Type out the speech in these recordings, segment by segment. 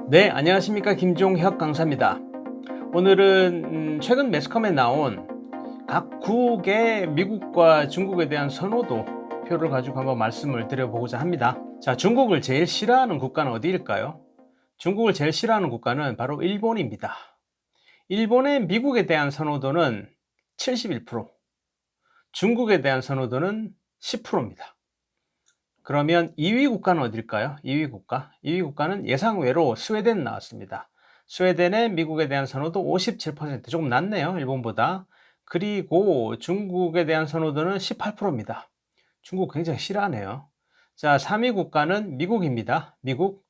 네, 안녕하십니까. 김종혁 강사입니다. 오늘은 최근 매스컴에 나온 각 국의 미국과 중국에 대한 선호도 표를 가지고 한번 말씀을 드려보고자 합니다. 자, 중국을 제일 싫어하는 국가는 어디일까요? 중국을 제일 싫어하는 국가는 바로 일본입니다. 일본의 미국에 대한 선호도는 71%, 중국에 대한 선호도는 10%입니다. 그러면 2위 국가는 어딜까요? 2위 국가. 2위 국가는 예상외로 스웨덴 나왔습니다. 스웨덴의 미국에 대한 선호도 57%, 조금 낮네요. 일본보다. 그리고 중국에 대한 선호도는 18%입니다. 중국 굉장히 싫어하네요. 자, 3위 국가는 미국입니다. 미국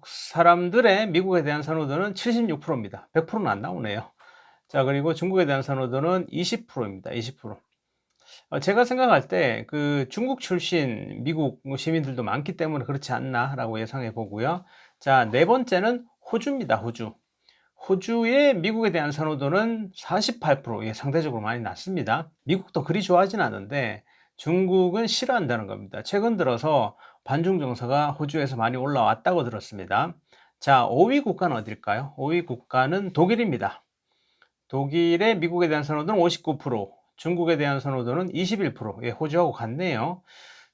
사람들의 미국에 대한 선호도는 76%입니다. 100%는 안 나오네요. 자, 그리고 중국에 대한 선호도는 20%입니다. 20%. 제가 생각할 때 그 중국 출신 미국 시민들도 많기 때문에 그렇지 않나라고 예상해 보고요. 자, 네 번째는 호주입니다. 호주. 호주의 미국에 대한 선호도는 48%, 예, 상대적으로 많이 낮습니다. 미국도 그리 좋아하진 않은데 중국은 싫어한다는 겁니다. 최근 들어서 반중 정서가 호주에서 많이 올라왔다고 들었습니다. 자, 5위 국가는 어딜까요? 5위 국가는 독일입니다. 독일의 미국에 대한 선호도는 59%, 중국에 대한 선호도는 21%. 예, 호주하고 같네요.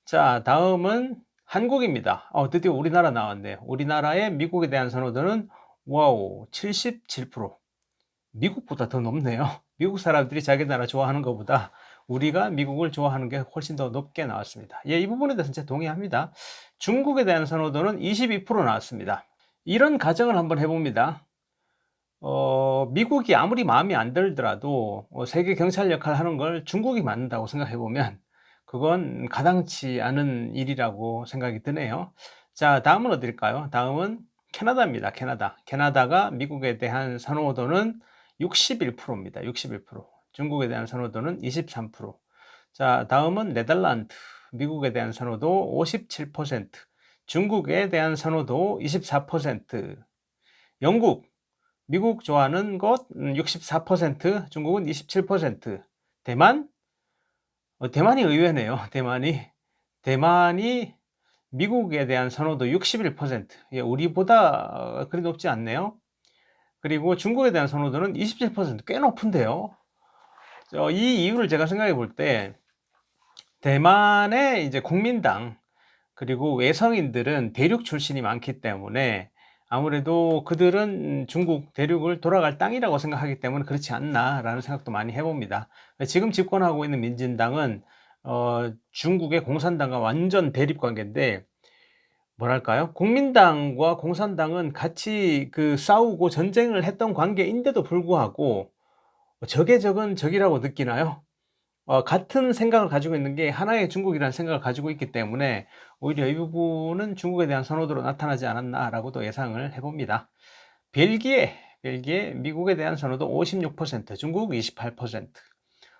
자, 다음은 한국입니다. 드디어 우리나라 나왔네요. 우리나라의 미국에 대한 선호도는 와우, 77%. 미국보다 더 높네요. 미국 사람들이 자기 나라 좋아하는 것보다 우리가 미국을 좋아하는 게 훨씬 더 높게 나왔습니다. 예, 이 부분에 대해서 진짜 동의합니다. 중국에 대한 선호도는 22% 나왔습니다. 이런 가정을 한번 해봅니다. 미국이 아무리 마음이 안 들더라도 세계 경찰 역할을 하는 걸 중국이 맡는다고 생각해 보면 그건 가당치 않은 일이라고 생각이 드네요. 자, 다음은 어딜까요? 다음은 캐나다입니다. 캐나다가 미국에 대한 선호도는 61%입니다. 61%. 중국에 대한 선호도는 23%. 자, 다음은 네덜란드. 미국에 대한 선호도 57%, 중국에 대한 선호도 24%. 영국, 미국 좋아하는 곳 64%, 중국은 27%. 대만? 대만이 의외네요. 대만이 미국에 대한 선호도 61%. 예, 우리보다 그리 높지 않네요. 그리고 중국에 대한 선호도는 27%, 꽤 높은데요. 이 이유를 제가 생각해 볼 때 대만의 이제 국민당 그리고 외성인들은 대륙 출신이 많기 때문에 아무래도 그들은 중국 대륙을 돌아갈 땅이라고 생각하기 때문에 그렇지 않나라는 생각도 많이 해봅니다. 지금 집권하고 있는 민진당은 중국의 공산당과 완전 대립 관계인데, 뭐랄까요? 국민당과 공산당은 같이 그 싸우고 전쟁을 했던 관계인데도 불구하고 적의 적은 적이라고 느끼나요? 같은 생각을 가지고 있는 게 하나의 중국이라는 생각을 가지고 있기 때문에 오히려 이 부분은 중국에 대한 선호도로 나타나지 않았나라고도 예상을 해봅니다. 벨기에, 미국에 대한 선호도 56%, 중국 28%,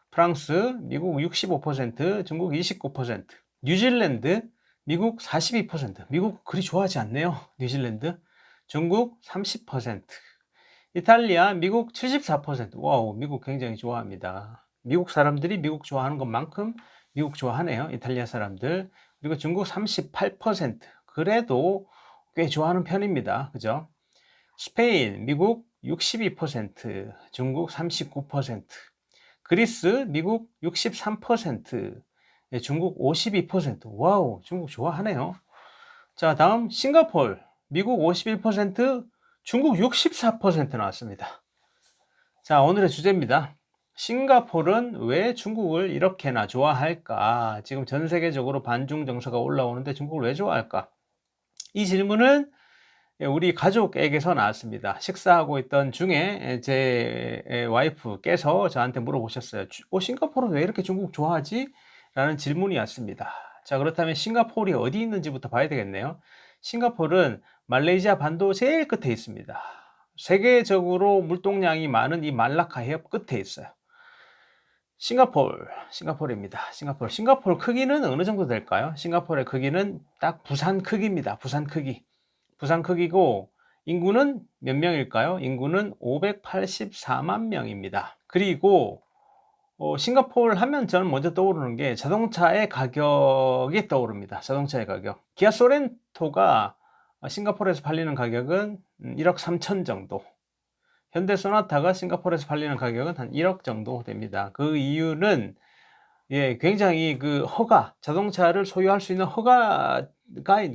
프랑스, 미국 65%, 중국 29%, 뉴질랜드, 미국 42%, 미국 그리 좋아하지 않네요. 뉴질랜드, 중국 30%, 이탈리아, 미국 74%. 와우, 미국 굉장히 좋아합니다. 미국 사람들이 미국 좋아하는 것만큼 미국 좋아하네요. 이탈리아 사람들. 그리고 중국 38%. 그래도 꽤 좋아하는 편입니다. 그죠? 스페인, 미국 62%, 중국 39%, 그리스, 미국 63%, 중국 52%. 와우, 중국 좋아하네요. 자, 다음 싱가폴, 미국 51%, 중국 64% 나왔습니다. 자, 오늘의 주제입니다. 싱가폴은 왜 중국을 이렇게나 좋아할까? 지금 전 세계적으로 반중 정서가 올라오는데 중국을 왜 좋아할까? 이 질문은 우리 가족에게서 나왔습니다. 식사하고 있던 중에 제 와이프께서 저한테 물어보셨어요. 싱가폴은 왜 이렇게 중국 좋아하지? 라는 질문이 왔습니다. 자, 그렇다면 싱가폴이 어디 있는지부터 봐야 되겠네요. 싱가폴은 말레이시아 반도 제일 끝에 있습니다. 세계적으로 물동량이 많은 이 말라카 해협 끝에 있어요. 싱가폴입니다. 싱가폴 크기는 어느 정도 될까요? 싱가폴의 크기는 딱 부산 크기입니다. 부산 크기고 인구는 몇 명일까요? 인구는 584만 명입니다. 그리고 싱가포르 하면 저는 먼저 떠오르는 게 자동차의 가격이 떠오릅니다. 자동차의 가격. 기아 소렌토가 싱가포르에서 팔리는 가격은 1억 3천 정도. 현대 소나타가 싱가포르에서 팔리는 가격은 한 1억 정도 됩니다. 그 이유는 굉장히 그 자동차를 소유할 수 있는 허가가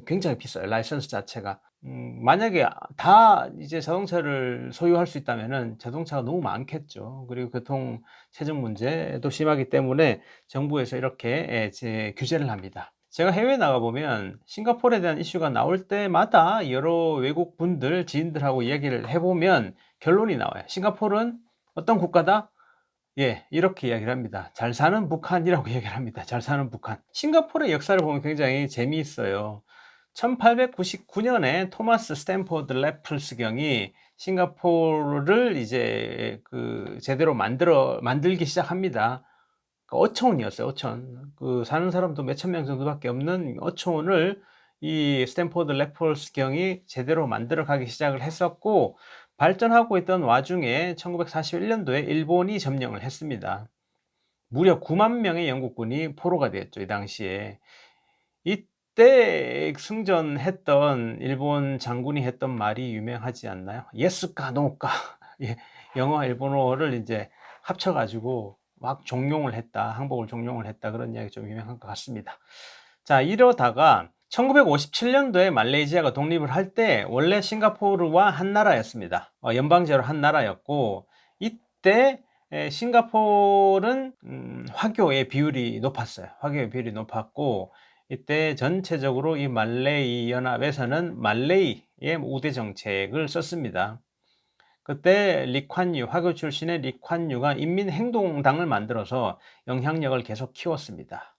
굉장히 비싸요. 라이선스 자체가. 만약에 다 이제 자동차를 소유할 수 있다면은 자동차가 너무 많겠죠. 그리고 교통 체증 문제도 심하기 때문에 정부에서 이렇게 규제를 합니다. 제가 해외에 나가 보면 싱가포르에 대한 이슈가 나올 때마다 여러 외국 분들, 지인들하고 이야기를 해보면 결론이 나와요. 싱가포르는 어떤 국가다? 이렇게 이야기를 합니다. 잘 사는 북한이라고 이야기를 합니다. 잘 사는 북한. 싱가포르의 역사를 보면 굉장히 재미있어요. 1899년에 토마스 스탠포드 래플스 경이 싱가포르를 이제 제대로 만들기 시작합니다. 어촌이었어요, 어촌. 사는 사람도 몇천 명 정도밖에 없는 어촌을 이 스탠포드 래플스 경이 제대로 만들어 가기 시작을 했었고, 발전하고 있던 와중에 1941년도에 일본이 점령을 했습니다. 무려 9만 명의 영국군이 포로가 되었죠, 이 당시에. 이때 승전했던 일본 장군이 했던 말이 유명하지 않나요? 예스까 노까. 영어와 일본어를 이제 합쳐가지고 막 종용을 했다, 항복을 종용을 했다, 그런 이야기 좀 유명한 것 같습니다. 자, 이러다가 1957년도에 말레이시아가 독립을 할 때 원래 싱가포르와 한 나라였습니다. 연방제로 한 나라였고, 이때 싱가포르는 화교의 비율이 높았어요. 화교의 비율이 높았고, 이때 전체적으로 이 말레이 연합에서는 말레이의 우대 정책을 썼습니다. 그때 리콴유, 화교 출신의 리콴유가 인민행동당을 만들어서 영향력을 계속 키웠습니다.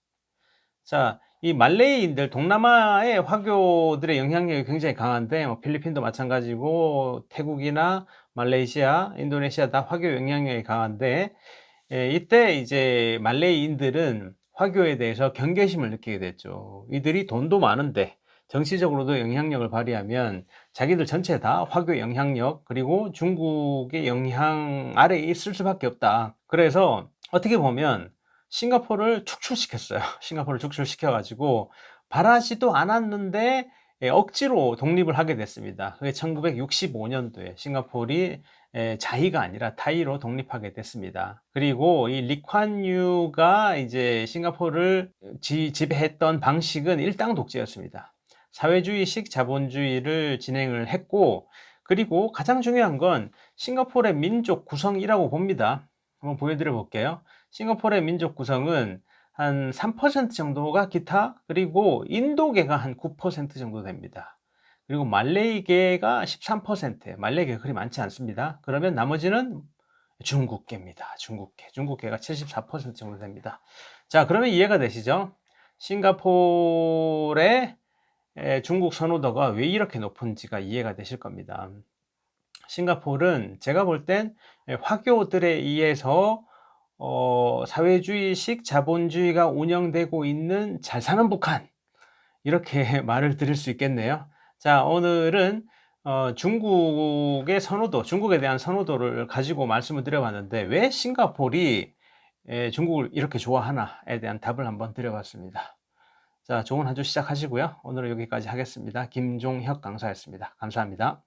자, 이 말레이인들, 동남아의 화교들의 영향력이 굉장히 강한데, 필리핀도 마찬가지고, 태국이나 말레이시아, 인도네시아 다 화교 영향력이 강한데, 이때 이제 말레이인들은 화교에 대해서 경계심을 느끼게 됐죠. 이들이 돈도 많은데, 정치적으로도 영향력을 발휘하면 자기들 전체 다 화교 영향력, 그리고 중국의 영향 아래에 있을 수밖에 없다. 그래서 어떻게 보면 싱가포르를 축출시켰어요. 싱가포르를 축출시켜가지고 바라지도 않았는데 억지로 독립을 하게 됐습니다. 그게 1965년도에 싱가포르이 자이가 아니라 타이로 독립하게 됐습니다. 그리고 이 리콴유가 이제 싱가포르를 지배했던 방식은 일당 독재였습니다. 사회주의식 자본주의를 진행을 했고, 그리고 가장 중요한 건 싱가포르의 민족 구성이라고 봅니다. 한번 보여드려 볼게요. 싱가포르의 민족 구성은 한 3% 정도가 기타, 그리고 인도계가 한 9% 정도 됩니다. 그리고 말레이계가 13%, 말레이계가 그리 많지 않습니다. 그러면 나머지는 중국계입니다. 중국계가 74% 정도 됩니다. 자, 그러면 이해가 되시죠? 싱가포르의 중국 선호도가 왜 이렇게 높은지가 이해가 되실 겁니다. 싱가포르는 제가 볼 땐 화교들에 의해서 사회주의식 자본주의가 운영되고 있는 잘 사는 북한, 이렇게 말을 드릴 수 있겠네요. 자, 오늘은 중국의 선호도, 중국에 대한 선호도를 가지고 말씀을 드려봤는데, 왜 싱가포르이 중국을 이렇게 좋아하나에 대한 답을 한번 드려봤습니다. 자, 좋은 한 주 시작하시고요. 오늘은 여기까지 하겠습니다. 김종혁 강사였습니다. 감사합니다.